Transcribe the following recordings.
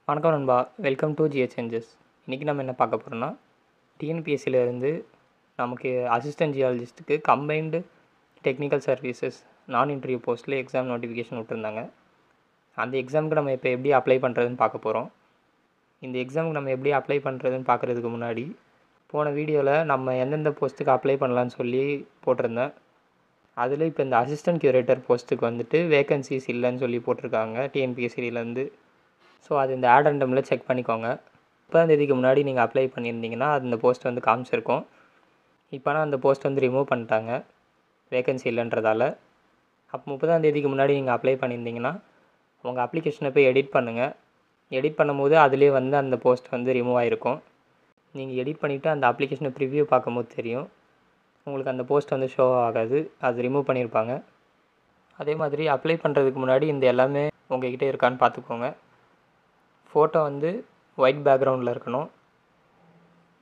வணக்கம் நண்பா, welcome to ஜிஹெச்என்ஜஸ். இன்றைக்கி நம்ம என்ன பார்க்க போகிறோம்னா, டிஎன்பிஎஸ்சிலேருந்து நமக்கு அசிஸ்டன்ட் ஜியாலஜிஸ்ட்டுக்கு கம்பைன்டு டெக்னிக்கல் சர்வீசஸ் நான் இன்டர்வியூ போஸ்ட்டில் எக்ஸாம் நோட்டிஃபிகேஷன் விட்டுருந்தாங்க. அந்த எக்ஸாமுக்கு நம்ம இப்போ எப்படி அப்ளை பண்ணுறதுன்னு பார்க்க போகிறோம். இந்த எக்ஸாமுக்கு நம்ம எப்படி அப்ளை பண்ணுறதுன்னு பார்க்குறதுக்கு முன்னாடி, போன வீடியோவில் நம்ம எந்தெந்த போஸ்ட்டுக்கு அப்ளை பண்ணலான்னு சொல்லி போட்டிருந்தேன். அதில் இப்போ இந்த அசிஸ்டன்ட் க்யூரேட்டர் போஸ்ட்டுக்கு வந்துட்டு வேகன்சிஸ் இல்லைன்னு சொல்லி போட்டிருக்காங்க டிஎன்பிஎஸ்சிலேருந்து. ஸோ அது இந்த ஆட் அண்டமில் செக் பண்ணிக்கோங்க. 30ஆம் தேதிக்கு முன்னாடி நீங்கள் அப்ளை பண்ணியிருந்தீங்கன்னா அந்த போஸ்ட் வந்து காமிச்சிருக்கும். இப்போனா அந்த போஸ்ட் வந்து ரிமூவ் பண்ணிட்டாங்க வேகன்சி இல்லைன்றதால. அப்போ 30ஆம் தேதிக்கு முன்னாடி நீங்கள் அப்ளை பண்ணியிருந்தீங்கன்னா உங்கள் அப்ளிகேஷனை போய் எடிட் பண்ணுங்கள். எடிட் பண்ணும்போது அதிலே வந்து அந்த போஸ்ட் வந்து ரிமூவ் ஆகிருக்கும். நீங்கள் எடிட் பண்ணிவிட்டு அந்த அப்ளிகேஷனை ப்ரிவ்யூ பார்க்கும்போது தெரியும் உங்களுக்கு அந்த போஸ்ட் வந்து ஷோ ஆகாது, அது ரிமூவ் பண்ணியிருப்பாங்க. அதே மாதிரி அப்ளை பண்ணுறதுக்கு முன்னாடி இந்த எல்லாமே உங்கள்கிட்ட இருக்கான்னு பார்த்துக்கோங்க. ஃபோட்டோ வந்து ஒயிட் பேக்ரவுண்டில் இருக்கணும்.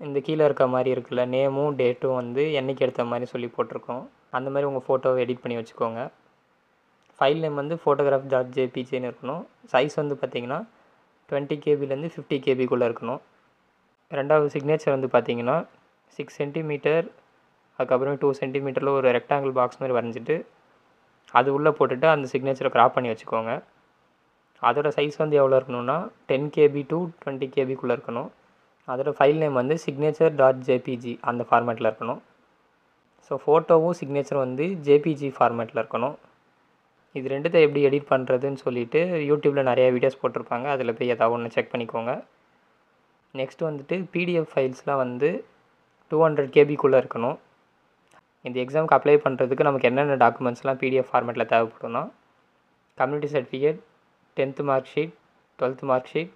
இந்த கீழே இருக்க மாதிரி இருக்குல்ல, நேமும் டேட்டும் வந்து என்றைக்கு எடுத்த மாதிரி சொல்லி போட்டிருக்கோம். அந்த மாதிரி உங்கள் ஃபோட்டோவை எடிட் பண்ணி வச்சுக்கோங்க. ஃபைல் நேம் வந்து photograph.jpgன்னு இருக்கணும். சைஸ் வந்து பார்த்திங்கன்னா 20 கேபிலேருந்து 50 கேபிக்குள்ளே இருக்கணும். ரெண்டாவது சிக்னேச்சர் வந்து பார்த்திங்கன்னா 6 சென்டிமீட்டர், அதுக்கப்புறம் 2 சென்டிமீட்டரில் ஒரு ரெக்டாங்கிள் பாக்ஸ் மாதிரி வரைஞ்சிட்டு அது உள்ளே போட்டுட்டு அந்த சிக்னேச்சரை க்ராப் பண்ணி வச்சுக்கோங்க. அதோட சைஸ் வந்து எவ்வளோ இருக்கணும்னா 10 கேபி டு 20 கேபிக்குள்ளே இருக்கணும். அதோட ஃபைல் நேம் வந்து signature.jpg அந்த ஃபார்மேட்டில் இருக்கணும். ஸோ ஃபோட்டோவும் சிக்னேச்சரும் வந்து ஜேபிஜி ஃபார்மேட்டில் இருக்கணும். இது ரெண்டுத்தை எப்படி எடிட் பண்ணுறதுன்னு சொல்லிவிட்டு யூடியூப்பில் நிறைய வீடியோஸ் போட்டிருப்பாங்க, அதில் போய் ஏதாவது ஒன்று செக் பண்ணிக்கோங்க. நெக்ஸ்ட் வந்துட்டு பிடிஎஃப் ஃபைல்ஸ்லாம் வந்து 200 கேபிக்குள்ளே இருக்கணும். இந்த எக்ஸாமுக்கு அப்ளை பண்ணுறதுக்கு நமக்கு என்னென்ன டாக்குமெண்ட்ஸ்லாம் பிடிஎஃப் ஃபார்மேட்டில் தேவைப்படும்னா, community certificate, 10th mark sheet, 12th mark sheet,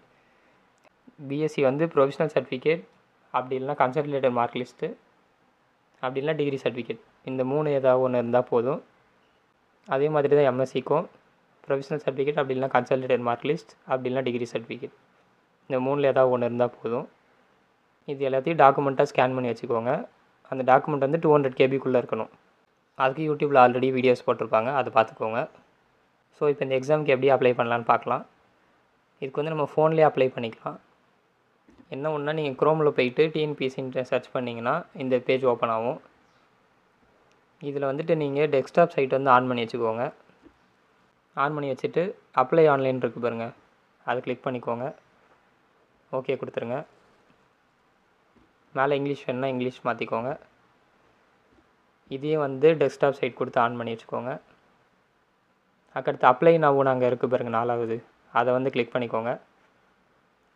BSc வந்து ப்ரொவிஷ்னல் சர்டிஃபிகேட், அப்படி இல்லைனா கன்சாலிடேட்டட் மார்க் லிஸ்ட்டு, அப்படி இல்லைனா டிகிரி சர்டிஃபிகேட். இந்த 3 ஏதாவது ஒன்று இருந்தால் போதும். அதே மாதிரி தான் எம்எஸ்சிக்கும் ப்ரொவிஷ்னல் சர்டிஃபிகேட், அப்படி இல்லைனா கன்சாலிடேட்டட் மார்க் லிஸ்ட், அப்படி இல்லைனா டிகிரி சர்டிஃபிகேட். இந்த 3ல் ஏதாவது ஒன்று இருந்தால் போதும். இது எல்லாத்தையும் டாக்குமெண்ட்டாக ஸ்கேன் பண்ணி வச்சுக்கோங்க. அந்த டாக்குமெண்ட் வந்து 200 கேபிக்குள்ளே இருக்கணும். அதுக்கு யூடியூப்பில் ஆல்ரெடி வீடியோஸ் போட்டிருப்பாங்க, அதை பார்த்துக்கோங்க. ஸோ இப்போ இந்த எக்ஸாமுக்கு எப்படி அப்ளை பண்ணலான்னு பார்க்கலாம். இதுக்கு வந்து நம்ம ஃபோன்லேயே அப்ளை பண்ணிக்கலாம். என்ன ஒன்றா நீங்கள் குரோமில் போயிட்டு டிஎன்பிஎஸ்சின்னு சர்ச் பண்ணிங்கன்னா இந்த பேஜ் ஓப்பன் ஆகும். இதில் வந்துட்டு நீங்கள் டெஸ்க்டாப் சைட் வந்து ஆன் பண்ணி வச்சுக்கோங்க. ஆன் பண்ணி வச்சுட்டு அப்ளை ஆன்லைன் இருக்குது பாருங்கள், அதை கிளிக் பண்ணிக்கோங்க. ஓகே கொடுத்துருங்க. மேலே இங்கிலீஷ் வேணுன்னா இங்கிலீஷ் மாற்றிக்கோங்க. இதையும் வந்து டெஸ்க்டாப் சைட் கொடுத்து ஆன் பண்ணி வச்சுக்கோங்க. அதுக்கடுத்து அப்ளை நவ்வுன்னு அங்கே இருக்குது பாருங்கள் 4வது, அதை வந்து கிளிக் பண்ணிக்கோங்க.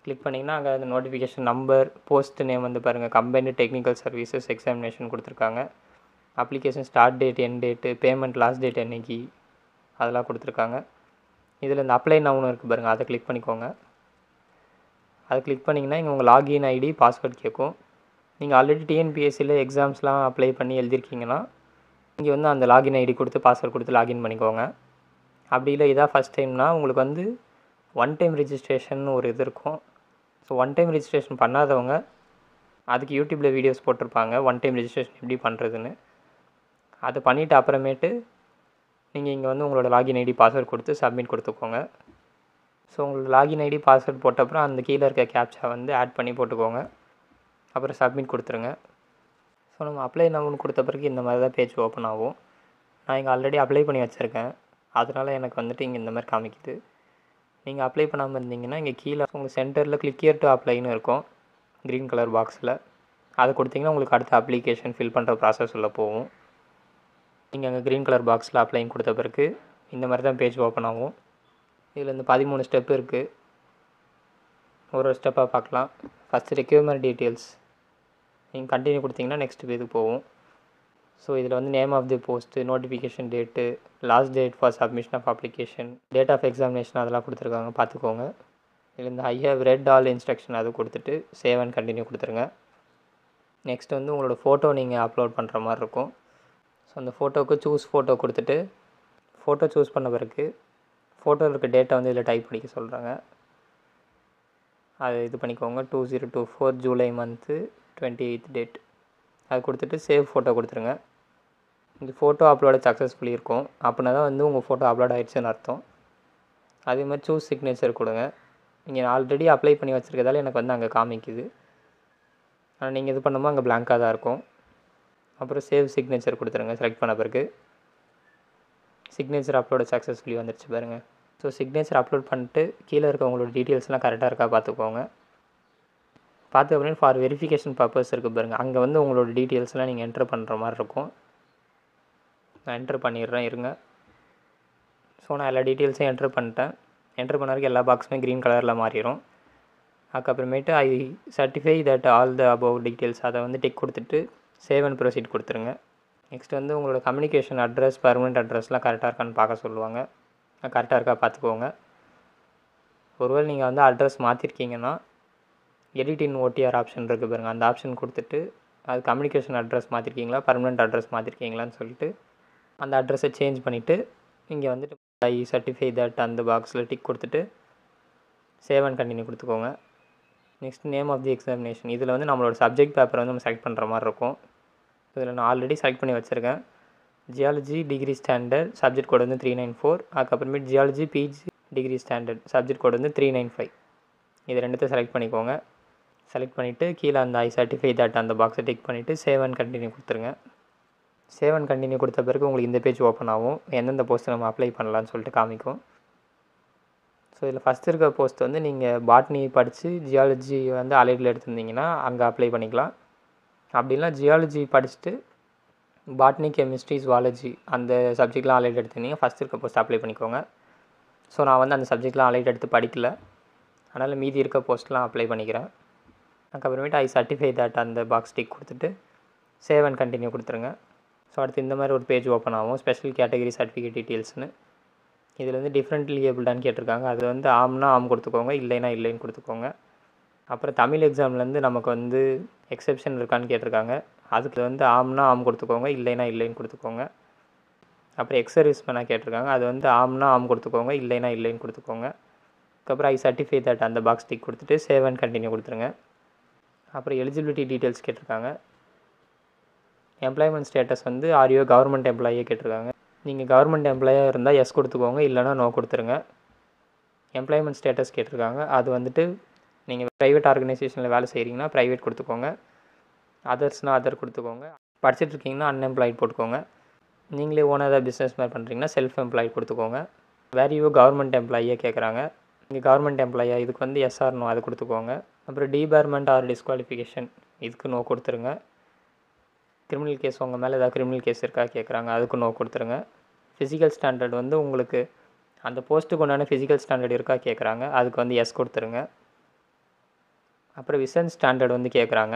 கிளிக் பண்ணிங்கன்னா அங்கே அந்த நோட்டிஃபிகேஷன் நம்பர், போஸ்ட் நேம் வந்து பாருங்கள் கம்பைன்டு டெக்னிக்கல் சர்வீசஸ் எக்ஸாமினேஷன் கொடுத்துருக்காங்க. Application start date, end date, payment last date என்றைக்கு, அதெல்லாம் கொடுத்துருக்காங்க. இதில் இந்த அப்ளை நவ்வுன்னு இருக்குது பாருங்கள், அதை கிளிக் பண்ணிக்கோங்க. அதை கிளிக் பண்ணிங்கன்னா இங்கே உங்கள் லாகின் ஐடி, பாஸ்வேர்ட் கேட்கும். நீங்கள் ஆல்ரெடி டிஎன்பிஎஸ்சியில் எக்ஸாம்ஸ்லாம் அப்ளை பண்ணி எழுதிருக்கீங்கன்னா இங்கே வந்து அந்த லாகின் ஐடி கொடுத்து பாஸ்வேர்ட் கொடுத்து லாகின் பண்ணிக்கோங்க. அப்படி இல்லை இதான் ஃபஸ்ட் டைம்னா உங்களுக்கு வந்து ஒன் டைம் ரிஜிஸ்ட்ரேஷன் ஒரு இது இருக்கும். ஸோ ஒன் டைம் ரிஜிஸ்ட்ரேஷன் பண்ணாதவங்க அதுக்கு யூடியூப்பில் வீடியோஸ் போட்டிருப்பாங்க ஒன் டைம் ரிஜிஸ்ட்ரேஷன் எப்படி பண்ணுறதுன்னு. அதை பண்ணிவிட்டு அப்புறமேட்டு நீங்கள் இங்கே வந்து உங்களோட லாகின் ஐடி பாஸ்வேர்ட் கொடுத்து சப்மிட் கொடுத்துக்கோங்க. ஸோ உங்களோட லாகின் ஐடி பாஸ்வேர்ட் போட்ட அப்புறம் அந்த கீழே இருக்க கேப்சா வந்து ஆட் பண்ணி போட்டுக்கோங்க. அப்புறம் சப்மிட் கொடுத்துருங்க. ஸோ நம்ம அப்ளை நவ்வுன்னு கொடுத்த பிறகு இந்த மாதிரி தான் பேஜ் ஓப்பன் ஆகும். நான் இங்கே ஆல்ரெடி அப்ளை பண்ணி வச்சுருக்கேன், அதனால் எனக்கு வந்துட்டு இங்கே இந்த மாதிரி காமிக்குது. நீங்கள் அப்ளை பண்ணாமல் இருந்தீங்கன்னா இங்கே கீழே உங்கள் சென்டரில் கிளிக் ஹியர் டு அப்ளைன்னு இருக்கும் க்ரீன் கலர் பாக்ஸில். அதை கொடுத்தீங்கன்னா உங்களுக்கு அடுத்த அப்ளிகேஷன் ஃபில் பண்ணுற ப்ராசஸ் உள்ள போகும். நீங்கள் அங்கே க்ரீன் கலர் பாக்ஸில் அப்ளைன்னு கொடுத்த பிறகு இந்த மாதிரி தான் பேஜ் ஓப்பன் ஆகும். இதில் இந்த 13 ஸ்டெப் இருக்குது. ஒரு ஸ்டெப்பாக பார்க்கலாம். ஃபஸ்ட்டு ரெக்யூர்மெண்ட் டீட்டெயில்ஸ் நீங்கள் கண்டினியூ கொடுத்தீங்கன்னா நெக்ஸ்ட் பேஜுக்கு போகும். ஸோ இதில் வந்து name of the post, notification date, last date for submission of application, date of examination அதெல்லாம் கொடுத்துருக்காங்க, பார்த்துக்கோங்க. இதில் இந்த I have read all instruction அது கொடுத்துட்டு சேவ் அண்ட் கண்டினியூ கொடுத்துருங்க. நெக்ஸ்ட் வந்து உங்களோட ஃபோட்டோ நீங்கள் அப்லோட் பண்ணுற மாதிரி இருக்கும். ஸோ அந்த ஃபோட்டோவுக்கு சூஸ் ஃபோட்டோ கொடுத்துட்டு ஃபோட்டோ சூஸ் பண்ண பிறகு ஃபோட்டோவில் இருக்க டேட்டா வந்து இதில் டைப் பண்ணிக்க சொல்கிறாங்க. அதை இது பண்ணிக்கோங்க. 2024 ஜூலை மந்த்து 28th டேட் அது கொடுத்துட்டு சேவ் ஃபோட்டோ கொடுத்துருங்க. இந்த ஃபோட்டோ அப்லோட சக்ஸஸ்ஃபுல்லி இருக்கும், அப்படின்னா தான் வந்து உங்கள் ஃபோட்டோ அப்லோட் ஆகிடுச்சுன்னு அர்த்தம். அதே மாதிரி சூஸ் சிக்னேச்சர் கொடுங்க. இங்கே ஆல்ரெடி அப்ளை பண்ணி வச்சுருக்கதால எனக்கு வந்து அங்கே காமிக்குது. ஆனால் நீங்கள் இது பண்ணும்போது அங்கே blank-ஆ தான் இருக்கும். அப்புறம் சேவ் சிக்னேச்சர் கொடுத்துருங்க. செலக்ட் பண்ண பிறகு சிக்னேச்சர் அப்லோடு சக்ஸஸ்ஃபுல்லி வந்துருச்சு பாருங்கள். ஸோ சிக்னேச்சர் அப்லோட் பண்ணிட்டு கீழே இருக்க உங்களோட டீட்டெயில்ஸ்லாம் கரெக்டாக இருக்கா பார்த்துக்கோங்க. பார்த்து அப்படின்னு ஃபார் வெரிஃபிகேஷன் பர்பஸ் இருக்குது பாருங்கள். அங்கே வந்து உங்களோட டீட்டெயில்ஸ்லாம் நீங்கள் என்ட்ரு பண்ணுற மாதிரி இருக்கும். நான் என்ட்ரு பண்ணிடுறேன் இருங்க. ஸோ நான் எல்லா டீட்டெயில்ஸையும் என்ட்ரு பண்ணிட்டேன். என்ட்ரு பண்ண வரைக்கும் எல்லா பாக்ஸுமே க்ரீன் கலரில் மாறிடும். அதுக்கப்புறமேட்டு I certify that all the above details அதை வந்து டிக் கொடுத்துட்டு சேவ் அண்ட் ப்ரொசீட் கொடுத்துருங்க. நெக்ஸ்ட் வந்து உங்களோட கம்யூனிகேஷன் அட்ரஸ் பர்மனெண்ட் அட்ரஸ்லாம் கரெக்டாக இருக்கான்னு பார்க்க சொல்லுவாங்க. கரெக்டாக இருக்கா பார்த்துக்கோங்க. ஒருவேளை நீங்கள் வந்து அட்ரஸ் மாற்றிருக்கீங்கன்னா எடிட் இன் ஓடிஆர் ஆப்ஷன் இருக்குது பாருங்கள். அந்த ஆப்ஷன் கொடுத்துட்டு அது கம்யூனிகேஷன் அட்ரஸ் மாற்றிருக்கீங்களா பர்மனெண்ட் அட்ரஸ் மாற்றிருக்கீங்களான்னு சொல்லிட்டு அந்த அட்ரஸை சேஞ்ச் பண்ணிவிட்டு இங்கே வந்துட்டு ஐ சர்டிஃபை தட் அந்த பாக்ஸில் டிக் கொடுத்துட்டு சேவ் அண்ட் கண்டினியூ கொடுத்துக்கோங்க. Next name of the examination இதில் வந்து நம்மளோட சப்ஜெக்ட் பேப்பரை வந்து நம்ம செலக்ட் பண்ணுற மாதிரி இருக்கும். இதில் நான் ஆல்ரெடி செலக்ட் பண்ணி வச்சுருக்கேன். Geology degree standard subject code வந்து 394. அதுக்கப்புறமேட்டு geology PG degree standard subject code வந்து 395. இது ரெண்டுத்தையும் செலக்ட் பண்ணிக்கோங்க. செலக்ட் பண்ணிவிட்டு கீழே அந்த ஐ சர்டிஃபை தட் அந்த பாக்ஸை டிக் பண்ணிவிட்டு சேவ் அண்ட் கண்டினியூ கொடுத்துருங்க. சேவ் அண்ட் கண்டினியூ கொடுத்த பிறகு உங்களுக்கு இந்த பேஜ் ஓப்பன் ஆகும். எந்தெந்த போஸ்ட்டு நம்ம அப்ளை பண்ணலான்னு சொல்லிட்டு காமிக்கும். ஸோ இதில் ஃபஸ்ட் இருக்க போஸ்ட் வந்து நீங்கள் பாட்னி படித்து ஜியாலஜி வந்து அலைடில் எடுத்திருந்தீங்கன்னா அங்கே அப்ளை பண்ணிக்கலாம். அப்படின்னா ஜியாலஜி படிச்சுட்டு பாட்னி கெமிஸ்ட்ரி ஜுவாலஜி அந்த சப்ஜெக்ட்லாம் அலைட் எடுத்திருந்தீங்க ஃபஸ்ட் இருக்க போஸ்ட் அப்ளை பண்ணிக்கோங்க. ஸோ நான் வந்து அந்த சப்ஜெக்ட்லாம் அலைட் எடுத்து படிக்கல, அதனால் மீதி இருக்க போஸ்ட்லாம் அப்ளை பண்ணிக்கிறேன். அதுக்கப்புறமேட்டு ஐ சர்டிஃபை தட் அந்த பாக்ஸ் டிக் கொடுத்துட்டு சேவ் அண்ட் கண்டினியூ கொடுத்துருங்க. ஸோ அடுத்து இந்த மாதிரி ஒரு பேஜ் ஓப்பன் ஆகும். ஸ்பெஷல் கேட்டகரி சர்டிஃபிகேட் டீட்டெயில்ஸ்னு இதில் வந்து டிஃப்ரெண்ட்லி ஏபிள்டான்னு கேட்டிருக்காங்க. அது வந்து ஆம்னா ஆம் கொடுத்துக்கோங்க, இல்லைன்னா இல்லைன்னு கொடுத்துக்கோங்க. அப்புறம் தமிழ் எக்ஸாம்லேருந்து நமக்கு வந்து எக்ஸெப்ஷன் இருக்கான்னு கேட்டிருக்காங்க. அதுக்கு வந்து ஆம்னா ஆம் கொடுத்துக்கோங்க, இல்லைன்னா இல்லைன்னு கொடுத்துக்கோங்க. அப்புறம் எக்ஸர்வீஸ்மேனாக கேட்டிருக்காங்க. அது வந்து ஆம்னா ஆம் கொடுத்துக்கோங்க, இல்லைன்னா இல்லைன்னு கொடுத்துக்கோங்க. அதுக்கப்புறம் ஐ சர்டிஃபை தட் அந்த பாக்ஸ் டிக் கொடுத்துட்டு சேவ் அண்ட் கண்டினியூ கொடுத்துருங்க. அப்புறம் எலிஜிபிலிட்டி டீட்டெயில்ஸ் கேட்டிருக்காங்க. எம்ப்ளாய்மெண்ட் ஸ்டேட்டஸ் வந்து ஆர்யூ கவர்மெண்ட் எம்ப்ளாயே கேட்டிருக்காங்க. நீங்கள் கவர்மெண்ட் எம்ப்ளாயாக இருந்தால் எஸ் கொடுத்துக்கோங்க, இல்லைனா நோ கொடுத்துருங்க. எம்ப்ளாய்மெண்ட் ஸ்டேட்டஸ் கேட்டிருக்காங்க. அது வந்துட்டு நீங்கள் ப்ரைவேட் ஆர்கனைசேஷனில் வேலை செய்கிறீங்கன்னா ப்ரைவேட் கொடுத்துக்கோங்க, அதர்ஸ்னால் அதர் கொடுத்துக்கோங்க. படிச்சுட்ருக்கீங்கன்னா அன்எம்ப்ளாய்ட் போட்டுக்கோங்க. நீங்களே ஓனாக ஏதாவது பிஸ்னஸ் மாதிரி பண்ணுறீங்கன்னா செல்ஃப் எம்ப்ளாய்ட் கொடுத்துக்கோங்க. வேறு கவர்மெண்ட் எம்ப்ளாயே கேட்குறாங்க. நீங்கள் கவர்மெண்ட் எம்ப்ளாயா இதுக்கு வந்து எஸ்ஆர் நோ அது கொடுத்துக்கோங்க. அப்புறம் டிபார்மெண்ட் ஆர் டிஸ்குவாலிஃபிகேஷன் இதுக்கு நோ கொடுத்துருங்க. கிரிமினல் கேஸ் உங்கள் மேலே ஏதாவது கிரிமினல் கேஸ் இருக்கா கேட்குறாங்க, அதுக்கு நோ கொடுத்துருங்க. ஃபிசிக்கல் ஸ்டாண்டர்ட் வந்து உங்களுக்கு அந்த போஸ்ட்டுக்கு உண்டான ஃபிசிக்கல் ஸ்டாண்டர்ட் இருக்கா கேட்குறாங்க, அதுக்கு வந்து எஸ் கொடுத்துருங்க. அப்புறம் விஷன் ஸ்டாண்டர்ட் வந்து கேட்குறாங்க.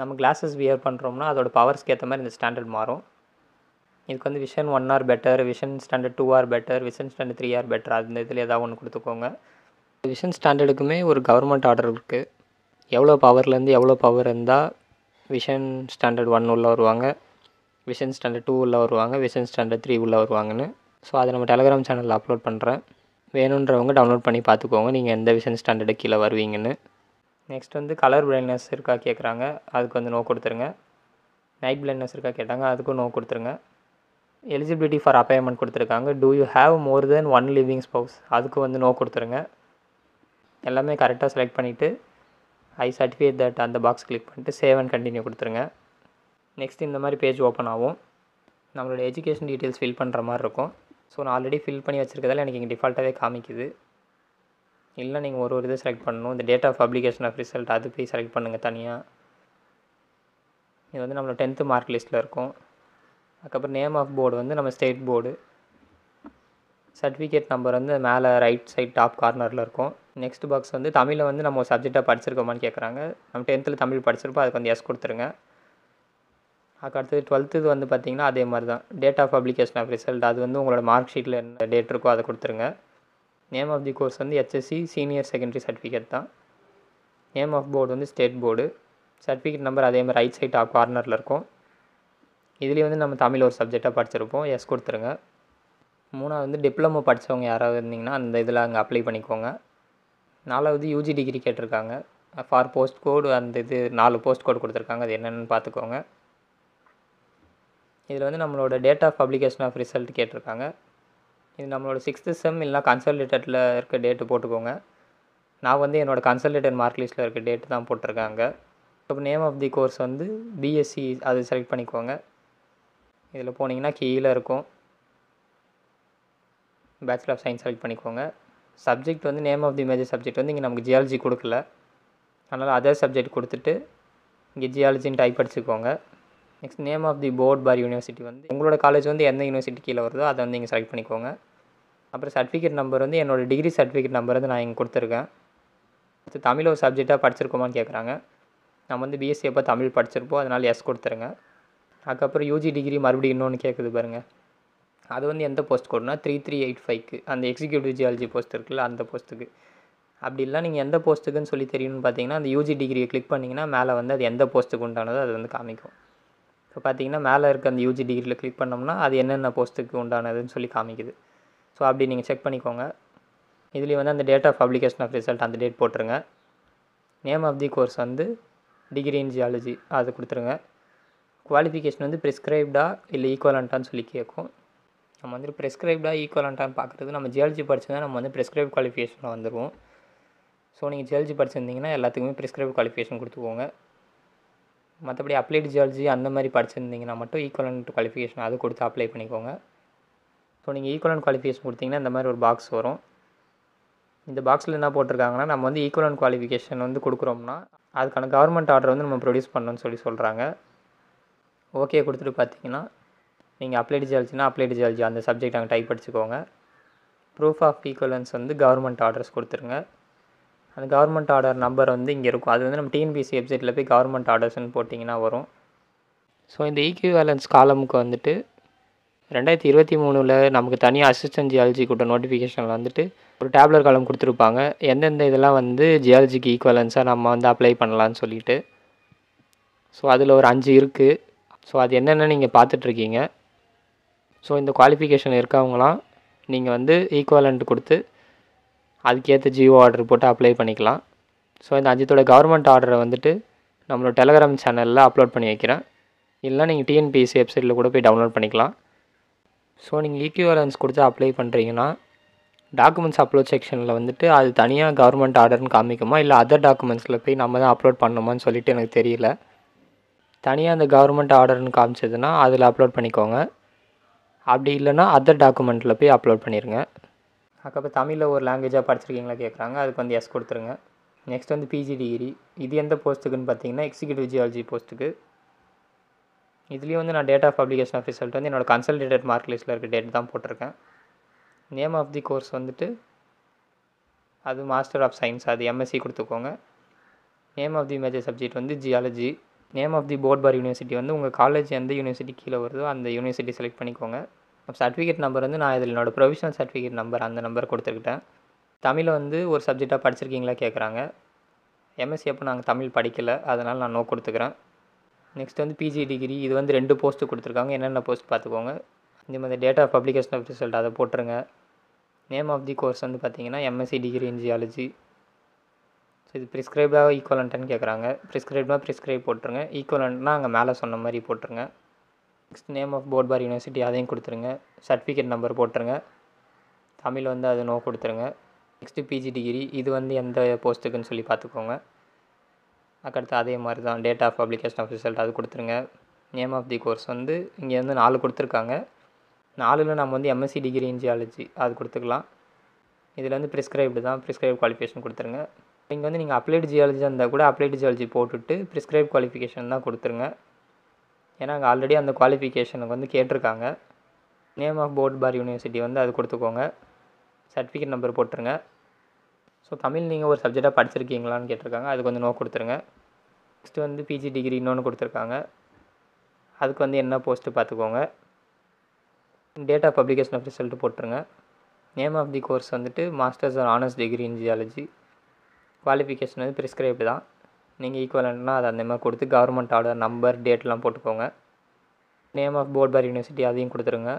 நம்ம கிளாஸஸ் வியர் பண்ணுறோம்னா அதோட பவர்ஸ்க்கு ஏற்ற மாதிரி இந்த ஸ்டாண்டர்ட் மாறும். இதுக்கு வந்து vision 1 are better, vision standard 2 are better, vision standard 3 are better, அந்த இதில் ஏதாவது ஒன்று கொடுத்துக்கோங்க. விஷன் ஸ்டாண்டர்டுக்குமே ஒரு கவர்மெண்ட் ஆர்டர் இருக்குது. எவ்வளோ பவர்லேருந்து எவ்வளோ பவர் இருந்தால் விஷன் ஸ்டாண்டர்ட் 1 உள்ளே வருவாங்க, விஷன் ஸ்டாண்டர்ட் 2 உள்ளே வருவாங்க, விஷன் ஸ்டாண்டர்ட் 3 உள்ளே வருவாங்கன்னு. ஸோ அதை நம்ம டெலகிராம் சேனலில் அப்லோட் பண்ணுறேன். வேணுன்றவங்க டவுன்லோட் பண்ணி பார்த்துக்கோங்க நீங்கள் எந்த விஷன் ஸ்டாண்டர்டு கீழே வருவீங்கன்னு. நெக்ஸ்ட் வந்து கலர் பிளைண்ட்னஸ் இருக்கா கேட்குறாங்க, அதுக்கு வந்து நோ கொடுத்துருங்க. நைட் பிளைண்ட்னஸ் இருக்கா கேட்டாங்க, அதுக்கும் நோ கொடுத்துருங்க. எலிஜிபிலிட்டி ஃபார் அப்பாயின்மெண்ட் கொடுத்துருக்காங்க. Do you have more then 1 living spouse, அதுக்கு வந்து நோ கொடுத்துருங்க. எல்லாமே கரெக்டாக செலக்ட் பண்ணிவிட்டு ஐ சர்டிஃபை தட் அந்த பாக்ஸ் கிளிக் பண்ணிட்டு சேவ் அண்ட் கண்டினியூ கொடுத்துருங்க. நெக்ஸ்ட் இந்த மாதிரி பேஜ் ஓப்பன் ஆகும். நம்மளோட எஜுகேஷன் டீட்டெயில்ஸ் ஃபில் பண்ணுற மாதிரி இருக்கும். ஸோ நான் ஆல்ரெடி ஃபில் பண்ணி வச்சுருக்கதால எனக்கு இங்கே டிஃபால்ட்டாகவே காமிக்குது. இல்லை நீங்கள் ஒரு இதை செலக்ட் பண்ணணும். இந்த date of publication of result அது போய் செலக்ட் பண்ணுங்கள் தனியாக. இது வந்து நம்மளோட 10th மார்க் லிஸ்ட்டில் இருக்கும். அதுக்கப்புறம் நேம் ஆஃப் போர்டு வந்து நம்ம ஸ்டேட் போர்டு. சர்டிஃபிகேட் நம்பர் வந்து மேலே ரைட் சைட் டாப் கார்னரில் இருக்கும். நெக்ஸ்ட் பாக்ஸ் வந்து தமிழில் வந்து நம்ம சப்ஜெக்டாக படிச்சிருக்கோமான்னு கேட்குறாங்க. நம்ம 10th தமிழ் படிச்சிருப்போம், அதுக்கு வந்து எஸ் கொடுத்துருங்க. அதுக்கு அடுத்தது 12th வந்து பார்த்திங்கன்னா அதே மாதிரி தான். Date of publication of result அது வந்து உங்களோட மார்க் ஷீட்டில் என்ன டேட் இருக்கோ அதை கொடுத்துருங்க. நேம் ஆஃப் தி கோர்ஸ் வந்து HSC சீனியர் செகண்டரி சர்டிஃபிகேட் தான். நேம் ஆஃப் போர்டு வந்து ஸ்டேட் போர்டு. சர்டிஃபிகேட் நம்பர் அதே மாதிரி ரைட் சைட் டாப் கார்னரில் இருக்கும். இதுலேயே வந்து நம்ம தமிழ் ஒரு சப்ஜெக்டாக படிச்சிருப்போம், எஸ் கொடுத்துருங்க. மூணாவது வந்து டிப்ளமோ படித்தவங்க யாராவது இருந்தீங்கன்னா அந்த இதில் அங்கே அப்ளை பண்ணிக்கோங்க. நாலாவது யூஜி டிகிரி கேட்டிருக்காங்க. ஃபார் போஸ்ட் கோடு அந்த இது 4 போஸ்ட் கோடு கொடுத்துருக்காங்க, அது என்னென்னு பார்த்துக்கோங்க. இதில் வந்து நம்மளோட date of publication of result கேட்டிருக்காங்க. இது நம்மளோட 6th செம் இல்லைனா கன்சாலிடேட்டடில் இருக்க டேட்டு போட்டுக்கோங்க. நான் வந்து என்னோடய கன்சல்டேட்டட் மார்க் லிஸ்ட்டில் இருக்க டேட் தான் போட்டிருக்காங்க. இப்போ நேம் ஆஃப் தி கோர்ஸ் வந்து பிஎஸ்சி அது செலக்ட் பண்ணிக்கோங்க. இதில் போனீங்கன்னா கீழே இருக்கும் பேச்சுலர் ஆஃப் சயின்ஸ் செலக்ட் பண்ணிக்கோங்க. சப்ஜெக்ட் வந்து name of the major subject வந்து இங்கே நமக்கு ஜியாலஜி கொடுக்கல, அதனால் அதர் சப்ஜெக்ட் கொடுத்துட்டு இங்கே ஜியாலஜின்னு டைப் அடிச்சுக்கோங்க. Next name of the board bar university வந்து உங்களோட காலேஜ் வந்து எந்த யூனிவர்சிட்டி கீழே வருதோ அதை வந்து இங்கே செலக்ட் பண்ணிக்கோங்க. அப்புறம் சர்டிஃபிகேட் நம்பர் வந்து என்னோடய டிகிரி சர்டிஃபிகேட் நம்பர் வந்து நான் இங்கே கொடுத்துருக்கேன். தமிழ் ஒரு சப்ஜெக்டாக படிச்சிருக்கோமான்னு கேட்குறாங்க. நம்ம வந்து பிஎஸ்சி அப்போ தமிழ் படிச்சிருப்போம், அதனால் எஸ் கொடுத்துருங்க. அதுக்கப்புறம் யூஜி டிகிரி மறுபடியும் இன்னொன்று கேட்குது பாருங்கள், அது வந்து எந்த போஸ்ட் கோடுனா 3385க்கு அந்த எக்ஸிக்யூட்டிவ் ஜியாலஜி போஸ்ட் இருக்குல்ல அந்த போஸ்ட்டுக்கு. அப்படி இல்லை நீங்கள் எந்த போஸ்ட்டுக்குன்னு சொல்லி தெரியணும்னு பார்த்தீங்கன்னா அந்த யூஜி டிகிரியை கிளிக் பண்ணிங்கன்னா மேலே வந்து அது எந்த போஸ்ட்டுக்கு உண்டானதோ அது வந்து காமிக்கும். இப்போ பார்த்தீங்கன்னா மேலே இருக்க அந்த யூஜி டிகிரியில் கிளிக் பண்ணோம்னா அது என்னென்ன போஸ்ட்டுக்கு உண்டானதுன்னு சொல்லி காமிக்குது. ஸோ அப்படி நீங்கள் செக் பண்ணிக்கோங்க. இதுலேயே வந்து அந்த date of publication of result அந்த டேட் போட்டுருங்க. நேம் ஆஃப் தி கோர்ஸ் வந்து டிகிரி இன் ஜியாலஜி அது கொடுத்துருங்க. குவாலிஃபிகேஷன் வந்து ப்ரிஸ்கிரைப்டா இல்லை ஈக்குவலண்ட்டான்னு சொல்லி கேட்கும். நம்ம வந்து ப்ரிஸ்கிரைப்டா ஈக்குவலண்ட்டான்னு பார்க்குறது நம்ம ஜியாலஜி படிச்சிருந்தா நம்ம வந்து ப்ரிஸ்கிரைப் குவாலிஃபிகேஷனில் வந்துடுவோம். ஸோ நீங்கள் ஜியாலஜி படிச்சிருந்தீங்கன்னா எல்லாத்துக்குமே ப்ரிஸ்கிரைப் குவாலிஃபிகேஷன் கொடுத்துக்கோங்க. மற்றபடி அப்ளைடு ஜியாலஜி அந்த மாதிரி படிச்சிருந்தீங்கன்னா மட்டும் ஈக்குவலண்ட் குவாலிஃபிகேஷன் அது கொடுத்து அப்ளை பண்ணிக்கோங்க. ஸோ நீங்கள் ஈக்குவலண்ட் குவாலிஃபிகேஷன் கொடுத்தீங்கன்னா இந்த மாதிரி ஒரு பாக்ஸ் வரும். இந்த பாக்ஸில் என்ன போட்டிருக்காங்கன்னா நம்ம வந்து ஈக்குவலண்ட் குவாலிஃபிகேஷன் வந்து கொடுக்குறோம்னா அதுக்கான கவர்மெண்ட் ஆர்டர் வந்து நம்ம ப்ரொடியூஸ் பண்ணணும்னு சொல்லி சொல்கிறாங்க. ஓகே கொடுத்துட்டு பார்த்தீங்கன்னா நீங்கள் அப்ளைடு ஜியாலஜினா அப்ளைடு ஜியாலஜி அந்த சப்ஜெக்ட் அங்கே டைப் படிச்சுக்கோங்க. ப்ரூஃப் ஆஃப் ஈக்குவலன்ஸ் வந்து கவர்மெண்ட் ஆர்டர்ஸ் கொடுத்துருங்க. அந்த கவர்மெண்ட் ஆர்டர் நம்பர் வந்து இங்கே இருக்கும். அது வந்து நம்ம டிஎன்பிஎஸ்சி வெப்சைட்டில் போய் கவர்மெண்ட் ஆர்டர்ஸ்ன்னு போட்டிங்கன்னா வரும். ஸோ இந்த ஈக்குவலன்ஸ் காலமுக்கு வந்துட்டு 2023 நமக்கு தனியாக அசிஸ்டன்ட் ஜியாலஜி கூட்ட நோட்டிஃபிகேஷனில் வந்துட்டு ஒரு டேப்லர் காலம் கொடுத்துருப்பாங்க, எந்தெந்த இதெல்லாம் வந்து ஜியாலஜிக்கு ஈக்குவலன்ஸாக நம்ம வந்து அப்ளை பண்ணலான்னு சொல்லிட்டு. ஸோ அதில் ஒரு 5 இருக்குது. ஸோ அது என்னென்ன நீங்கள் பார்த்துட்ருக்கீங்க. ஸோ இந்த குவாலிஃபிகேஷன் இருக்கவங்களாம் நீங்கள் வந்து ஈக்குவலண்ட் கொடுத்து அதுக்கேற்ற ஜியோ ஆர்டர் போட்டு அப்ளை பண்ணிக்கலாம். ஸோ இந்த 5 கவர்மெண்ட் ஆர்டரை வந்துட்டு நம்மளோட டெலகிராம் சேனலில் அப்லோட் பண்ணி வைக்கிறேன். இல்லைனா நீங்கள் டிஎன்பிஎஸ்சி வெப்சைட்டில் கூட போய் டவுன்லோட் பண்ணிக்கலாம். ஸோ நீங்கள் ஈக்குவலன்ஸ் கொடுத்து அப்ளை பண்ணுறீங்கன்னா டாக்குமெண்ட்ஸ் அப்லோட் செக்ஷனில் வந்துட்டு அது தனியாக கவர்மெண்ட் ஆர்டர்னு காமிக்குமா இல்லை அதர் டாக்குமெண்ட்ஸில் போய் நம்ம தான் அப்லோட் பண்ணணுமான்னு சொல்லிட்டு எனக்கு தெரியல. தனியாக அந்த கவர்மெண்ட் ஆர்டர்னு காமிச்சதுன்னா அதில் அப்லோட் பண்ணிக்கோங்க. அப்படி இல்லைனா அதர் டாக்குமெண்ட்டில் போய் அப்லோட் பண்ணிடுங்க. அதுக்கப்புறம் தமிழில் ஒரு லாங்குவேஜாக படிச்சிருக்கீங்களா கேட்குறாங்க, அதுக்கு வந்து எஸ் கொடுத்துருங்க. நெக்ஸ்ட் வந்து பிஜி டிகிரி, இது எந்த போஸ்ட்டுக்குன்னு பார்த்தீங்கன்னா எக்ஸிக்யூட்டிவ் ஜியாலஜி போஸ்ட்டுக்கு. இதுலேயும் வந்து நான் date of publication of result வந்து என்னோடய கன்சல்டேட்டட் மார்க் லிஸ்ட்டில் இருக்க டேட் தான் போட்டிருக்கேன். நேம் ஆஃப் தி கோர்ஸ் வந்துட்டு அது மாஸ்டர் ஆஃப் சயின்ஸ் அது எம்எஸ்சி கொடுத்துக்கோங்க. Name of the major subject வந்து geology. Name of the board bar university வந்து உங்கள் காலேஜ் எந்த யூனிவர்சிட்டி கீழே வருதோ அந்த யூனிவர்சிட்டி செலக்ட் பண்ணிக்கோங்க. சர்டிஃபிகேட் நம்பர் வந்து நான் இதில் என்னோடய ப்ரொவிஷனல் சர்டிஃபிகேட் நம்பர் அந்த நம்பர் கொடுத்துக்கிட்டேன். தமிழை வந்து ஒரு சப்ஜெக்டாக படிச்சிருக்கீங்களா கேட்குறாங்க. எம்எஸ்சி அப்போ நாங்கள் தமிழ் படிக்கலை, அதனால் நான் நோ கொடுத்துக்கிறேன். நெக்ஸ்ட் வந்து பிஜி டிகிரி, இது வந்து 2 போஸ்ட்டு கொடுத்துருக்காங்க, என்னென்ன போஸ்ட் பார்த்துக்கோங்க. இந்த மாதிரி date of publication of result அதை போட்டுருங்க. நேம் ஆஃப் தி கோர்ஸ் வந்து பார்த்தீங்கன்னா MSc degree in geology. So இது ப்ரிஸ்கிரைபாக ஈக்குவலண்ட்டுன்னு கேட்குறாங்க. ப்ரிஸ்கிரைப்னா ப்ரிஸ்கிரைப் போட்டுருங்க, ஈக்குவலண்ட்னா அங்கே மேலே சொன்ன மாதிரி போட்டுருங்க. Next name of board bar university அதையும் கொடுத்துருங்க. சர்டிஃபிகேட் நம்பர் போட்டுருங்க. தமிழ் வந்து அது நோ கொடுத்துருங்க. நெக்ஸ்ட்டு பிஜி டிகிரி, இது வந்து எந்த போஸ்ட்டுக்குன்னு சொல்லி பார்த்துக்கோங்க. அதுக்கடுத்து அதே மாதிரி தான் date of publication of result அது கொடுத்துருங்க. நேம் ஆஃப் தி கோர்ஸ் வந்து இங்கே வந்து 4 கொடுத்துருக்காங்க. 4ல் நம்ம வந்து எம்எஸ்சி டிகிரி இன் ஜியாலஜி அது கொடுத்துக்கலாம். இதில் வந்து ப்ரிஸ்கிரைப்டு தான், ப்ரிஸ்கிரைப் குவாலிஃபிகேஷன் கொடுத்துருங்க. இங்கே வந்து நீங்கள் அப்ளைடு ஜியாலஜி இருந்தால் கூட அப்ளைடு ஜியாலஜி போட்டுட்டு ப்ரிஸ்கிரைப் குவாலிஃபிகேஷன் தான் கொடுத்துருங்க. ஏன்னா அங்கே ஆல்ரெடி அந்த குவாலிஃபிகேஷனுக்கு வந்து கேட்டிருக்காங்க. Name of board bar university வந்து அது கொடுத்துக்கோங்க. சர்டிஃபிகேட் நம்பர் போட்டுருங்க. ஸோ தமிழ் நீங்கள் ஒரு சப்ஜெக்டாக படிச்சிருக்கீங்களான்னு கேட்டிருக்காங்க, அதுக்கு வந்து நோ கொடுத்துருங்க. நெக்ஸ்ட்டு வந்து பிஜி டிகிரி இன்னொன்று கொடுத்துருக்காங்க, அதுக்கு வந்து என்ன போஸ்ட்டு பார்த்துக்கோங்க. Date of publication of result போட்டுருங்க. நேம் ஆஃப் தி கோர்ஸ் வந்துட்டு masters or honours degree in geology. Qualification வந்து ப்ரிஸ்கிரைப்டு தான், நீங்கள் ஈக்குவலண்ட்னா அது அந்த மாதிரி கொடுத்து கவர்மெண்ட் ஆர்டர் நம்பர் டேட்லாம் போட்டுக்கோங்க. Name of board bar university அதையும் கொடுத்துருங்க.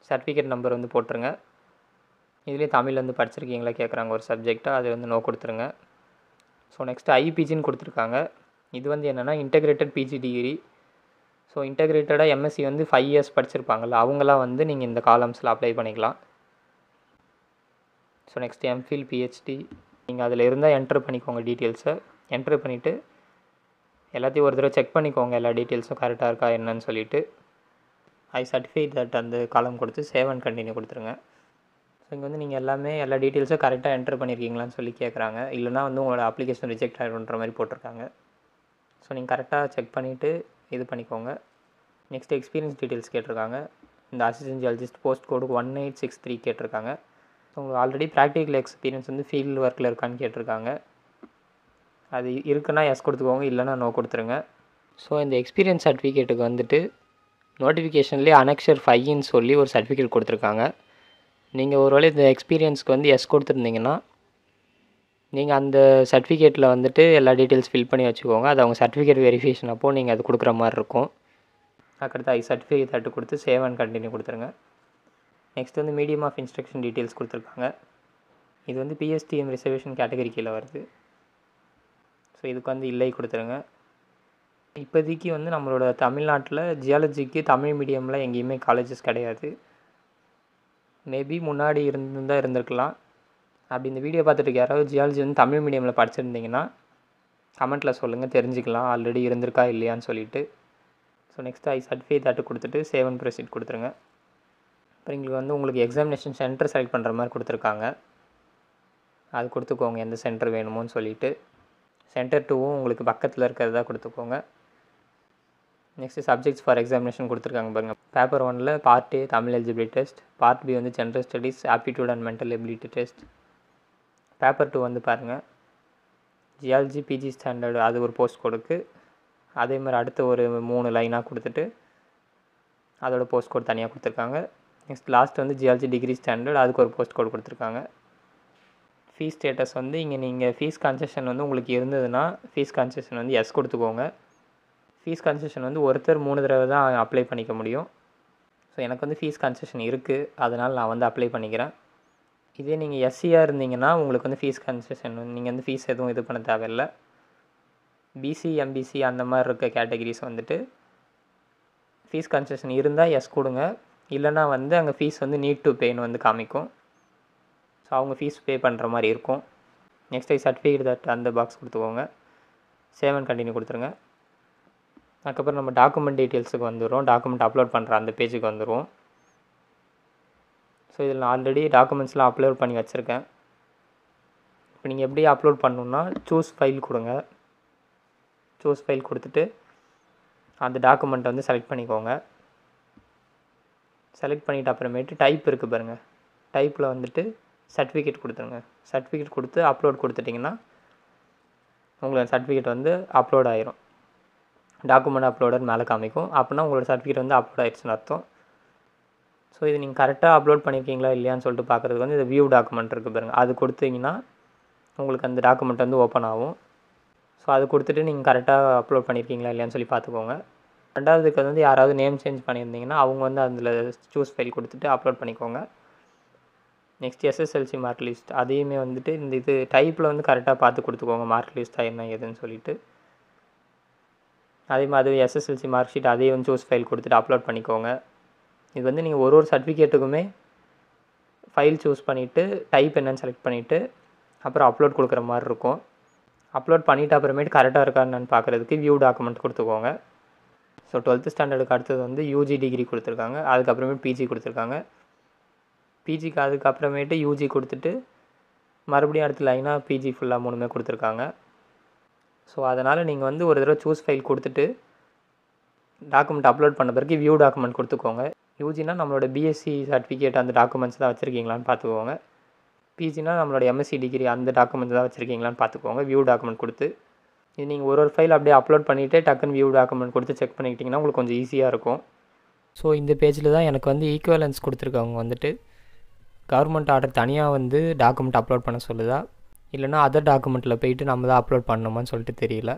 சர்டிஃபிகேட் நம்பர் வந்து போட்டுருங்க. இதுலேயே தமிழ் வந்து படிச்சிருக்கீங்களா கேட்குறாங்க ஒரு சப்ஜெக்டாக, அது வந்து நோ கொடுத்துருங்க. ஸோ நெக்ஸ்ட்டு ஐபிஜின்னு கொடுத்துருக்காங்க. இது வந்து என்னென்னா இன்டெகிரேட்டட் பிஜி டிகிரி. ஸோ இன்டெகிரேட்டடாக எம்எஸ்சி வந்து 5 இயர்ஸ் படிச்சிருப்பாங்கள்ல, அவங்களாம் வந்து நீங்கள் இந்த காலம்ஸில் அப்ளை பண்ணிக்கலாம். ஸோ நெக்ஸ்ட் எம்ஃபில் பிஹெச்டி, நீங்கள் அதில் இருந்தால் என்ட்ரு பண்ணிக்கோங்க டீட்டெயில்ஸை. என்ட்ரு பண்ணிவிட்டு எல்லாத்தையும் ஒரு தடவை செக் பண்ணிக்கோங்க, எல்லா டீட்டெயில்ஸும் கரெக்டாக இருக்கா என்னன்னு சொல்லிவிட்டு ஐ சர்டிஃபை தட் அந்த காலம் கொடுத்து சேவ் அண்ட் கண்டினியூ கொடுத்துருங்க. ஸோ இங்கே வந்து நீங்கள் எல்லா டீட்டெயில்ஸும் கரெக்டாக என்ட்ரு பண்ணியிருக்கீங்களான்னு சொல்லி கேட்குறாங்க. இல்லைனா வந்து உங்களோட அப்ளிகேஷன் ரிஜெக்ட் ஆகிடுன்ற மாதிரி போட்டிருக்காங்க. ஸோ நீங்கள் கரெக்டாக செக் பண்ணிவிட்டு இது பண்ணிக்கோங்க. நெக்ஸ்ட் எக்ஸ்பீரியன்ஸ் டீட்டெயில்ஸ் கேட்டிருக்காங்க. இந்த அசிஸ்டன்ட் ஜியாலஜிஸ்ட் போஸ்ட் கோடு 1863 கேட்டிருக்காங்க. ஸோ உங்களுக்கு ஆல்ரெடி ப்ராக்டிக்கல் எக்ஸ்பீரியன்ஸ் வந்து ஃபீல்டு ஒர்க்கில் இருக்கான்னு கேட்டிருக்காங்க. அது இருக்குன்னா எஸ் கொடுத்துக்கோங்க, இல்லைனா நோ கொடுத்துருங்க. ஸோ இந்த எக்ஸ்பீரியன்ஸ் சர்டிஃபிகேட்டுக்கு வந்துட்டு நோட்டிஃபிகேஷன்லேயே அனெக்ஷர் 5ன்னு சொல்லி ஒரு சர்டிஃபிகேட் கொடுத்துருக்காங்க. நீங்கள் ஒருவேளை இந்த எக்ஸ்பீரியன்ஸ்க்கு வந்து எஸ் கொடுத்துருந்தீங்கன்னா நீங்கள் அந்த சர்டிஃபிகேட்டில் வந்துட்டு எல்லா டீட்டெயில்ஸ் ஃபில் பண்ணி வச்சுக்கோங்க. அது அவங்க சர்டிஃபிகேட் வெரிஃபிகேஷன் அப்போது நீங்கள் அது கொடுக்குற மாதிரி இருக்கும். அதுக்கடுத்து ஐ சர்டிஃபை தட்டு கொடுத்து சேவ் அண்ட் கண்டினியூ கொடுத்துருங்க. நெக்ஸ்ட் வந்து மீடியம் ஆஃப் இன்ஸ்ட்ரக்ஷன் டீட்டெயில்ஸ் கொடுத்துருக்காங்க. இது வந்து பிஎஸ்டிஎம் ரிசர்வேஷன் கேட்டகரி கீழே வருது. ஸோ இதுக்கு வந்து இல்லை கொடுத்துருங்க. இப்போதைக்கு வந்து நம்மளோட தமிழ்நாட்டில் ஜியாலஜிக்கு தமிழ் மீடியமில் எங்கேயுமே காலேஜஸ் கிடையாது. மேபி முன்னாடி இருந்திருக்கலாம். அப்படி இந்த வீடியோ பார்த்துட்டு யாராவது ஜியாலஜி வந்து தமிழ் மீடியமில் படிச்சிருந்தீங்கன்னா கமெண்ட்டில் சொல்லுங்கள், தெரிஞ்சுக்கலாம் ஆல்ரெடி இருந்திருக்கா இல்லையான்னு சொல்லிவிட்டு. ஸோ நெக்ஸ்ட்டு ஐ சர்டிஃபை தட்டு கொடுத்துட்டு சேவ் அண்ட் ப்ரொசீட் கொடுத்துருங்க. அப்புறம் எங்களுக்கு வந்து உங்களுக்கு எக்ஸாமினேஷன் சென்டர் செலக்ட் பண்ணுற மாதிரி கொடுத்துருக்காங்க. அது கொடுத்துக்கோங்க எந்த சென்டர் வேணுமோன்னு சொல்லிவிட்டு. சென்டர் 2வும் உங்களுக்கு பக்கத்தில் இருக்கிறதா கொடுத்துக்கோங்க. நெக்ஸ்ட்டு சப்ஜெக்ட்ஸ் ஃபார் எக்ஸாமினேஷன் கொடுத்துருக்காங்க பாருங்கள். பேப்பர் 1ல் part A Tamil eligibility test, part B வந்து general studies aptitude and mental ability test. Paper 2 வந்து பாருங்கள் ஜியாலஜி பிஜி ஸ்டாண்டர்டு, அது ஒரு போஸ்ட் கோடுக்கு. அதே மாதிரி அடுத்த ஒரு 3 லைனாக கொடுத்துட்டு அதோட போஸ்ட் கோட் தனியாக கொடுத்துருக்காங்க. நெக்ஸ்ட் லாஸ்ட் வந்து ஜியாலஜி டிகிரி ஸ்டாண்டர்ட், அதுக்கு ஒரு போஸ்ட் கோட் கொடுத்துருக்காங்க. ஃபீஸ் ஸ்டேட்டஸ் வந்து இங்கே நீங்கள் ஃபீஸ் கன்செஷன் வந்து உங்களுக்கு இருந்ததுன்னா ஃபீஸ் கன்செஷன் வந்து எஸ் கொடுத்துக்கோங்க. ஃபீஸ் கன்செஷன் வந்து ஒருத்தர் 3 தடவை தான் அப்ளை பண்ணிக்க முடியும். ஸோ எனக்கு வந்து ஃபீஸ் கன்செஷன் இருக்குது, அதனால் நான் வந்து அப்ளை பண்ணிக்கிறேன். இதே நீங்கள் எஸ்சியாக இருந்தீங்கன்னா உங்களுக்கு வந்து ஃபீஸ் கன்செஷன் நீங்கள் வந்து ஃபீஸ் எதுவும் இது பண்ண தேவையில்லை. பிசி எம்பிசி அந்த மாதிரி இருக்க கேட்டகிரிஸ் வந்துட்டு ஃபீஸ் கன்செஷன் இருந்தால் எஸ் கொடுங்க, இல்லைனா வந்து அங்கே ஃபீஸ் வந்து நீட் டு பேன்னு வந்து காமிக்கும். ஸோ அவங்க ஃபீஸ் பே பண்ணுற மாதிரி இருக்கும். நெக்ஸ்ட் சர்டிஃபிகேட் தட் அந்த பாக்ஸ் கொடுத்துக்கோங்க. சேவ் அண்ட் கண்டினியூ கொடுத்துருங்க. அதுக்கப்புறம் நம்ம டாக்குமெண்ட் டீட்டெயில்ஸுக்கு வந்துடும். டாக்குமெண்ட் அப்லோட் பண்ணுற அந்த பேஜுக்கு வந்துடும். ஸோ இதில் நான் ஆல்ரெடி டாக்குமெண்ட்ஸ்லாம் அப்லோட் பண்ணி வச்சுருக்கேன். இப்போ நீங்கள் எப்படி அப்லோட் பண்ணணுன்னா சூஸ் ஃபைல் கொடுங்க. சூஸ் ஃபைல் கொடுத்துட்டு அந்த டாக்குமெண்ட்டை வந்து செலக்ட் பண்ணிக்கோங்க. செலக்ட் பண்ணிவிட்டு அப்புறமேட்டு டைப் இருக்குது பாருங்கள், டைப்பில் வந்துட்டு சர்டிஃபிகேட் கொடுத்துருங்க. சர்டிஃபிகேட் கொடுத்து அப்லோட் கொடுத்துட்டிங்கன்னா உங்களோட சர்டிஃபிகேட் வந்து அப்லோட் ஆயிரும். டாக்குமெண்ட் அப்லோடர் மேலே காமிக்கும். அப்படின்னா உங்களோட சர்டிஃபிகேட் வந்து அப்லோட் ஆயிடுச்சுன்னு அர்த்தம். ஸோ இது நீங்கள் கரெக்டாக அப்லோட் பண்ணியிருக்கீங்களா இல்லையான்னு சொல்லிட்டு பார்க்குறதுக்கு வந்து இந்த வியூ டாக்குமெண்ட் இருக்குது பாருங்கள், அது கொடுத்தீங்கன்னா உங்களுக்கு அந்த டாக்குமெண்ட் வந்து ஓப்பன் ஆகும். ஸோ அது கொடுத்துட்டு நீங்கள் கரெக்டாக அப்லோட் பண்ணியிருக்கீங்களா இல்லையான்னு சொல்லி பார்த்துக்கோங்க. ரெண்டாவதுக்கு வந்து யாராவது நேம் சேஞ்ச் பண்ணியிருந்தீங்கன்னா அவங்க வந்து அதில் சூஸ் ஃபைல் கொடுத்துட்டு அப்லோட் பண்ணிக்கோங்க. நெக்ஸ்ட் எஸ்எஸ்எல்சி மார்க் லிஸ்ட், அதையுமே வந்துட்டு இந்த இது டைப்பில் வந்து கரெக்டாக பார்த்து கொடுத்துக்கோங்க மார்க் லிஸ்ட்டாக என்ன ஏதுன்னு சொல்லிவிட்டு. அதே மாதிரி எஸ்எஸ்எல்சி மார்க் ஷீட் அதையும் வந்து சூஸ் ஃபைல் கொடுத்துட்டு அப்லோட் பண்ணிக்கோங்க. இது வந்து நீங்கள் ஒரு சர்டிஃபிகேட்டுக்குமே ஃபைல் சூஸ் பண்ணிவிட்டு டைப் என்னன்னு செலக்ட் பண்ணிவிட்டு அப்புறம் அப்லோட் கொடுக்குற மாதிரி இருக்கும். அப்லோட் பண்ணிவிட்டு அப்புறமேட்டு கரெக்டாக இருக்கான்னு பார்க்குறதுக்கு வியூ டாக்குமெண்ட் கொடுத்துக்கோங்க. ஸோ 12th ஸ்டாண்டர்டுக்கு அடுத்தது வந்து யூஜி டிகிரி கொடுத்துருக்காங்க, அதுக்கப்புறமேட்டு பிஜி கொடுத்துருக்காங்க. பிஜிக்கு அதுக்கப்புறமேட்டு யூஜி கொடுத்துட்டு மறுபடியும் அடுத்த லைனாக பிஜி ஃபுல்லாக 3மே கொடுத்துருக்காங்க. ஸோ அதனால் நீங்கள் வந்து ஒரு தடவை சூஸ் ஃபைல் கொடுத்துட்டு டாக்குமெண்ட் அப்லோட் பண்ண பிறகு வியூ டாக்குமெண்ட் கொடுத்துக்கோங்க. யூஜினா நம்மளோட பிஎஸ்சி சர்டிஃபிகேட் அந்த டாக்குமெண்ட்ஸ் தான் வச்சுருக்கீங்களான்னு பார்த்துக்கோங்க. பிஜினா நம்மளோட எம்எஸ்சி டிகிரி அந்த டாக்குமெண்ட்ஸ் தான் வச்சுருக்கீங்களான்னு பார்த்துக்கோங்க. வியூ டாக்குமெண்ட் கொடுத்து இது நீங்கள் ஒரு ஃபைல் அப்படியே அப்லோட் பண்ணிவிட்டு டக்குன்னு வியூ டாக்குமெண்ட் கொடுத்து செக் பண்ணிக்கிட்டிங்கன்னா உங்களுக்கு கொஞ்சம் ஈஸியாக இருக்கும். ஸோ இந்த பேஜில் தான் எனக்கு வந்து ஈக்குவலன்ஸ் கொடுத்துருக்கவங்க வந்துட்டு கவர்மெண்ட் ஆர்டர் தனியாக வந்து டாக்குமெண்ட் அப்லோட் பண்ண சொல்லுதா, இல்லைனா அதர் டாக்குமெண்ட்டில் போயிட்டு நம்ம தான் அப்லோட் பண்ணணுமான்னு சொல்லிட்டு தெரியல.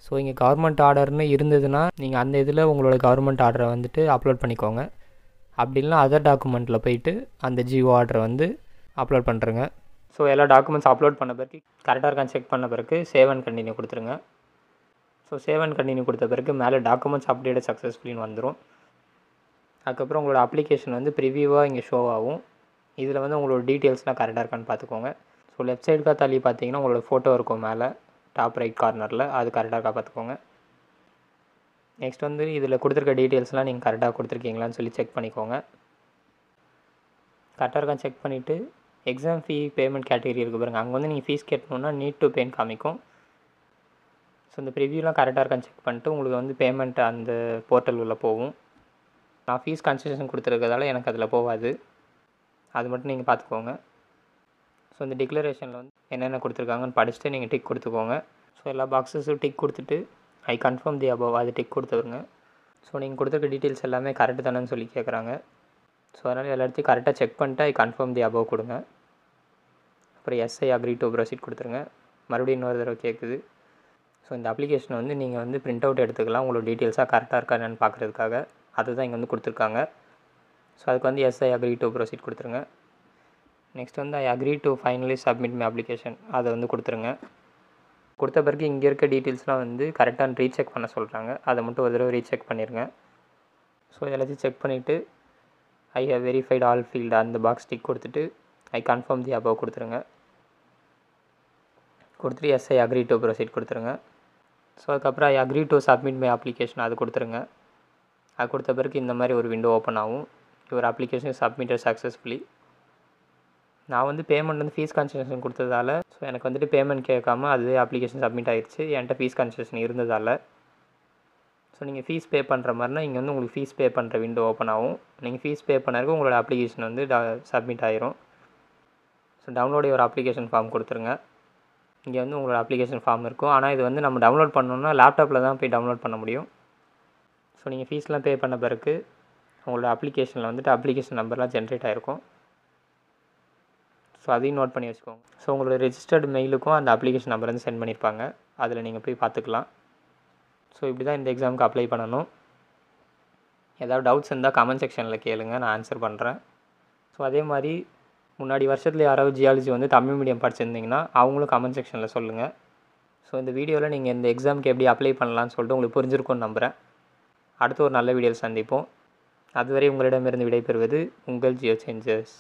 ஸோ இங்கே கவர்மெண்ட் ஆர்டர்னு இருந்ததுன்னா நீங்கள் அந்த இதில் உங்களோட கவர்மெண்ட் ஆர்டரை வந்துட்டு அப்லோட் பண்ணிக்கோங்க. அப்படி இல்லைனா அதர் டாக்குமெண்ட்டில் போயிட்டு அந்த ஜிஓ ஆர்டரை வந்து அப்லோட் பண்ணுறங்க. ஸோ எல்லா டாக்குமெண்ட்ஸ் அப்லோட் பண்ண பிறகு கரெக்டாக இருக்கான்னு செக் பண்ண பிறகு சேவ் அண்ட் கண்டினியூ கொடுத்துருங்க. ஸோ சேவ் அண்ட் கண்டினியூ கொடுத்த பிறகு மேலே டாக்குமெண்ட்ஸ் அப்டேட் சக்ஸஸ்ஃபுல்லின்னு வந்துடும். அதுக்கப்புறம் உங்களோட அப்ளிகேஷன் வந்து ப்ரிவியூவாக இங்கே ஷோ ஆகும். இதில் வந்து உங்களோட டீட்டெயில்ஸ்லாம் கரெக்டாக இருக்கான்னு பார்த்துக்கோங்க. ஸோ லெஃப்ட் சைடுக்காக தள்ளி பார்த்தீங்கன்னா உங்களோட ஃபோட்டோ இருக்கும் மேலே டாப் ரைட் கார்னரில், அது கரெக்டாக இருக்கா பார்த்துக்கோங்க. நெக்ஸ்ட் வந்து இதில் கொடுத்துருக்க டீட்டெயில்ஸ்லாம் நீங்கள் கரெக்டாக கொடுத்துருக்கீங்களான்னு சொல்லி செக் பண்ணிக்கோங்க. கரெக்டாக இருக்கான்னு செக் பண்ணிவிட்டு எக்ஸாம் ஃபீ பேமெண்ட் கேட்டகரி இருக்குது பாருங்கள், அங்கே வந்து நீங்கள் ஃபீஸ் கட்டணுன்னா நீட் டு பேன்னு காமிக்கும். ஸோ இந்த ப்ரிவியூலாம் கரெக்டாக இருக்கான்னு செக் பண்ணிட்டு உங்களுக்கு வந்து பேமெண்ட் அந்த போர்ட்டல் உள்ள போகும். நான் ஃபீஸ் கன்செஷன் கொடுத்துருக்கதால எனக்கு அதில் போகாது, அது மட்டும் நீங்கள் பார்த்துக்கோங்க. ஸோ இந்த டிக்ளரேஷனில் வந்து என்னென்ன கொடுத்துருக்காங்கன்னு படிச்சுட்டு நீங்கள் டிக் கொடுத்துக்கோங்க. ஸோ எல்லா பாக்ஸஸும் டிக் கொடுத்துட்டு ஐ கன்ஃபார்ம் தி அபவ் அது டிக் கொடுத்துருங்க. ஸோ நீங்கள் கொடுத்துருக்க டீட்டெயில்ஸ் எல்லாமே கரெக்டு தானேன்னு சொல்லி கேட்குறாங்க. ஸோ அதனால் எல்லாத்தையும் கரெக்டாக செக் பண்ணிட்டு ஐ கன்ஃபார்ம் தி அபவ் கொடுங்க. அப்புறம் எஸ்ஐ அக்ரி டு ப்ரொசீட் கொடுத்துருங்க. மறுபடியும் இன்னொரு தடவை கேட்குது. ஸோ இந்த அப்ளிகேஷனை வந்து நீங்கள் வந்து பிரிண்ட் அவுட் எடுத்துக்கலாம் உங்களோட டீட்டெயில்ஸாக கரெக்டாக இருக்கா என்னென்னு பார்க்குறதுக்காக. அதுதான் இங்கே வந்து கொடுத்துருக்காங்க. ஸோ அதுக்கு வந்து எஸ்ஐ அக்ரி டு ப்ரொசீட் கொடுத்துருங்க. நெக்ஸ்ட் வந்து ஐ agree to finally submit my application அதை வந்து கொடுத்துருங்க. கொடுத்த பிறகு இங்கே இருக்க டீட்டெயில்ஸ்லாம் வந்து கரெக்டாக ரீசெக் பண்ண சொல்கிறாங்க, அதை மட்டும் ஒரு தடவை ரீசெக் பண்ணிடுங்க. ஸோ எல்லாத்தையும் செக் பண்ணிவிட்டு I have verified all field அந்த பாக்ஸ் டிக் கொடுத்துட்டு ஐ கன்ஃபார்ம் தி அபவ் கொடுத்துருங்க. கொடுத்துட்டு எஸ்ஐ அக்ரி டு ப்ரொசீட் கொடுத்துருங்க. ஸோ அதுக்கப்புறம் I agree to submit my application அது கொடுத்துருங்க. அது கொடுத்த பிறகு இந்த மாதிரி ஒரு விண்டோ ஓப்பன் ஆகும். Your application submitted successfully. நான் வந்து பேமெண்ட் வந்து ஃபீஸ் கன்செஷன் கொடுத்ததால ஸோ எனக்கு வந்துட்டு பேமெண்ட் கேட்காம அதுவே அப்ளிகேஷன் சப்மிட் ஆகிடுச்சு, என்கிட்ட ஃபீஸ் கன்செஷன் இருந்ததால். ஸோ நீங்கள் ஃபீஸ் பே பண்ணுற மாதிரினா இங்கே வந்து உங்களுக்கு ஃபீஸ் பே பண்ணுற விண்டோ ஓப்பன் ஆகும். நீங்கள் ஃபீஸ் பே பண்ணறதுக்கு உங்களோட அப்ளிகேஷன் வந்து சப்மிட் ஆயிரும். So download your application form கொடுத்துருங்க. இங்கே வந்து உங்களோட அப்ளிகேஷன் ஃபார்ம் இருக்கும். ஆனால் இது வந்து நம்ம டவுன்லோட் பண்ணணுன்னா லேப்டாப்பில் தான் போய் டவுன்லோட் பண்ண முடியும். ஸோ நீங்கள் ஃபீஸ்லாம் பே பண்ண பிறகு உங்களோட அப்ளிகேஷனில் வந்துட்டு அப்ளிகேஷன் நம்பர்லாம் ஜென்ரேட் ஆகிருக்கும். ஸோ அதையும் நோட் பண்ணி வச்சுக்கோங்க. ஸோ உங்களோட ரெஜிஸ்டர்டு மெயிலுக்கும் அந்த அப்ளிகேஷன் நம்பர் வந்து சென்ட் பண்ணியிருப்பாங்க, அதில் நீங்கள் போய் பார்த்துக்கலாம். ஸோ இப்படி தான் இந்த எக்ஸாமுக்கு அப்ளை பண்ணணும். ஏதாவது டவுட்ஸ் இருந்தால் கமெண்ட் செக்ஷனில் கேளுங்க, நான் ஆன்சர் பண்ணுறேன். ஸோ அதே மாதிரி முன்னாடி வருஷத்தில் யாராவது ஜியாலஜி வந்து தமிழ் மீடியம் படிச்சிருந்தீங்கன்னா அவங்களும் கமெண்ட் செக்ஷனில் சொல்லுங்கள். ஸோ இந்த வீடியோவில் நீங்கள் இந்த எக்ஸாமுக்கு எப்படி அப்ளை பண்ணலான்னு சொல்லிட்டு உங்களுக்கு புரிஞ்சிருக்கும்னு நம்புகிறேன். அடுத்து ஒரு நல்ல வீடியோவில் சந்திப்போம். அதுவரை உங்களிடமிருந்து விடைபெறுவது உங்கள் ஜியோ சேஞ்சர்ஸ்.